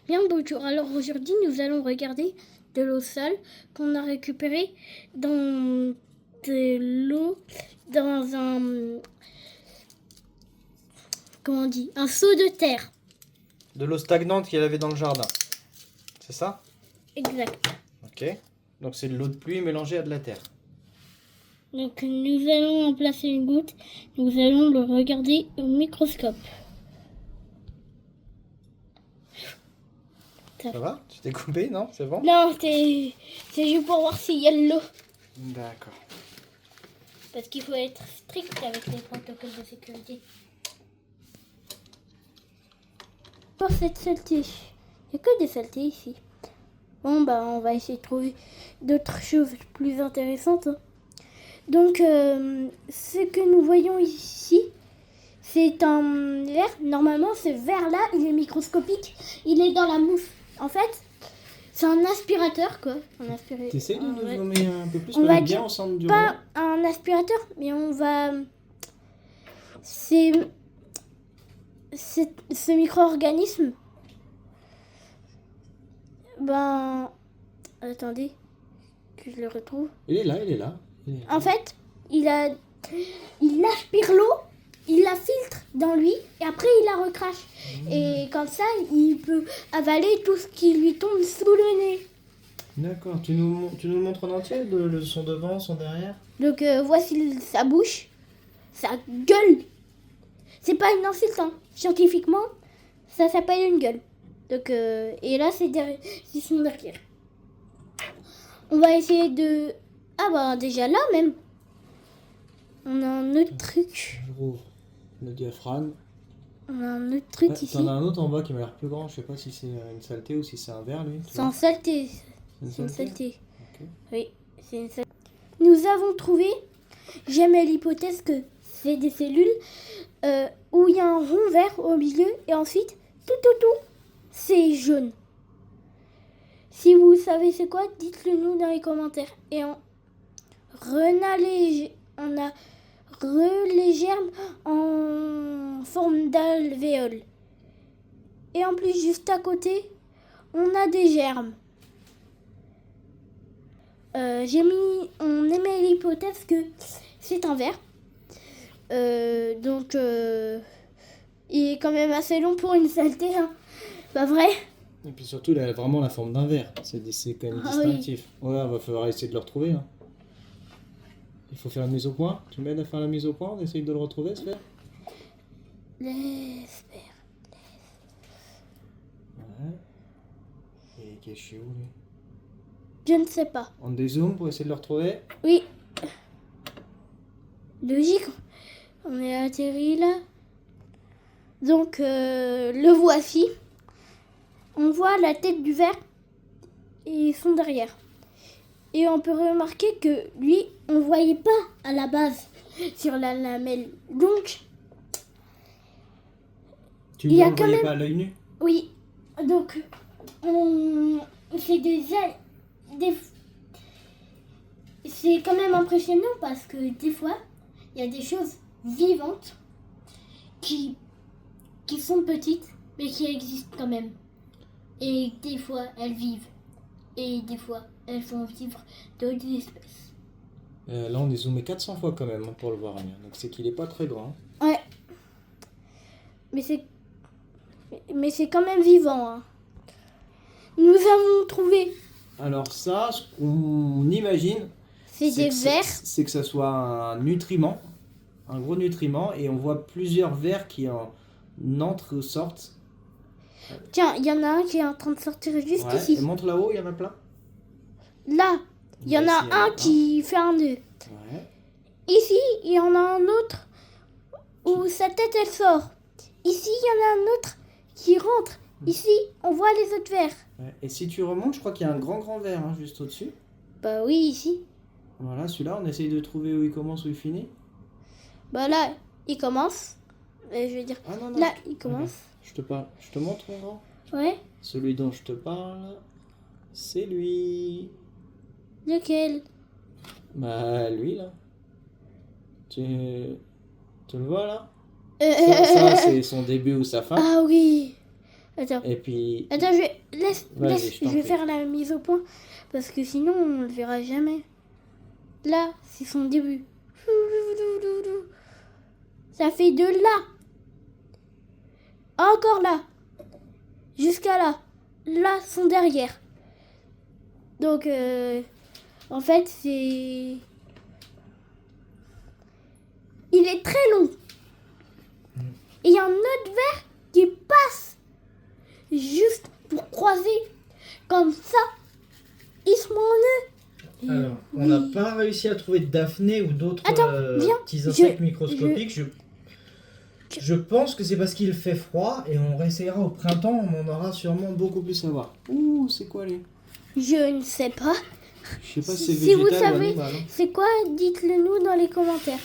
Bien bonjour, alors aujourd'hui nous allons regarder de l'eau sale qu'on a récupérée dans de l'eau dans un seau de terre. De l'eau stagnante qu'il y avait dans le jardin. C'est ça? Exact. Ok. Donc c'est de l'eau de pluie mélangée à de la terre. Donc nous allons en placer une goutte, nous allons le regarder au microscope. Ça va? Tu t'es coupé, non? C'est bon? Non, c'est juste pour voir s'il y a de l'eau. D'accord. Parce qu'il faut être strict avec les protocoles de sécurité. Pour cette saleté, il n'y a que des saletés ici. Bon, on va essayer de trouver d'autres choses plus intéressantes. Donc, ce que nous voyons ici, c'est un verre. Normalement, ce verre-là, il est microscopique. Il est dans la mousse. En fait, c'est un aspirateur, quoi. T'essayes de nous zoomer un peu plus? On va bien dire au centre du pas rouleau. un aspirateur, mais on va... C'est ce micro-organisme. Attendez, que je le retrouve. Il est là, il est là. En fait, il aspire l'eau, il la filtre dans lui et après il la recrache. Et comme ça, il peut avaler tout ce qui lui tombe sous le nez. D'accord. Tu nous le montres en entier? Son devant, son derrière? Donc voici sa bouche, sa gueule. C'est pas une insulte, hein. Scientifiquement, ça s'appelle une gueule. Donc, et là, c'est son derrière. On va essayer de... déjà là même. On a un autre truc. Je rouvre le diaphragme. On a un autre truc ici. T'en as un autre en bas qui m'a l'air plus grand. Je sais pas si c'est une saleté ou si c'est un verre, lui. C'est une saleté. C'est une saleté? Ok. Oui, c'est une saleté. Nous avons trouvé, j'aime l'hypothèse que c'est des cellules où il y a un rond vert au milieu et ensuite, tout, c'est jaune. Si vous savez c'est quoi, dites-le nous dans les commentaires. Et on a les germes en forme d'alvéole. Et en plus, juste à côté, on a des germes. On émet l'hypothèse que c'est un ver. Donc, il est quand même assez long pour une saleté, hein. Pas vrai? Et puis surtout, il a vraiment la forme d'un verre. C'est quand même distinctif. Ouais, on va falloir essayer de le retrouver. Hein. Il faut faire une mise au point. Tu m'aides à faire la mise au point? On essaye de le retrouver, ce verre? L'espère. Ouais. Il est caché où, lui? Je ne sais pas. On dézoome pour essayer de le retrouver? Oui. Logique. On est atterri là. Donc, le voici. On voit la tête du verre et son derrière. Et on peut remarquer que lui, on ne voyait pas à la base sur la lamelle. Donc, Tu ne le voyais pas à l'œil nu? Oui. Donc, c'est quand même impressionnant parce que des fois, il y a des choses vivantes qui sont petites, mais qui existent quand même. Et des fois, elles vivent. Et des fois, elles font vivre d'autres espèces. Là, on est zoomé 400 fois quand même pour le voir. Donc, c'est qu'il n'est pas très grand. Ouais. Mais c'est quand même vivant. Hein. Nous avons trouvé... Alors ça, ce qu'on imagine... C'est des vers. C'est que ça soit un nutriment. Un gros nutriment. Et on voit plusieurs vers qui en sortent. Tiens, il y en a un qui est en train de sortir juste ici. Et montre là-haut, il y en a plein. Là, il y en a un qui fait un nœud. Ouais. Ici, il y en a un autre où sa tête, elle sort. Ici, il y en a un autre qui rentre. Ici, on voit les autres vers. Ouais. Et si tu remontes, je crois qu'il y a un grand ver hein, juste au-dessus. Bah oui, ici. Voilà, celui-là, on essaye de trouver où il commence, où il finit. Bah là, il commence. Je veux dire, non, là, il commence. Okay. Je te montre, mon grand. Ouais. Celui dont je te parle, c'est lui. Lequel? Bah, lui, là. Tu le vois, là? Ça c'est son début ou sa fin. Ah oui. Attends. Et puis... Attends, Vas-y, je je t'en vais prie. faire la mise au point parce que sinon on ne le verra jamais. Là, c'est son début. Ça fait de là. Encore là. Jusqu'à là. Là, son derrière. Donc, en fait, c'est... Il est très long. Et il y a un autre verre qui passe juste pour croiser. Comme ça, ils se m'en Alors, on n'a pas réussi à trouver de Daphné ou d'autres Attends, viens, petits insectes microscopiques. Je pense que c'est parce qu'il fait froid et on réessayera au printemps, on en aura sûrement beaucoup plus à voir. Ouh, c'est quoi les... Je ne sais pas. Je sais pas si c'est Si vous végétal ou savez, animal. Hein. c'est quoi? Dites-le nous dans les commentaires.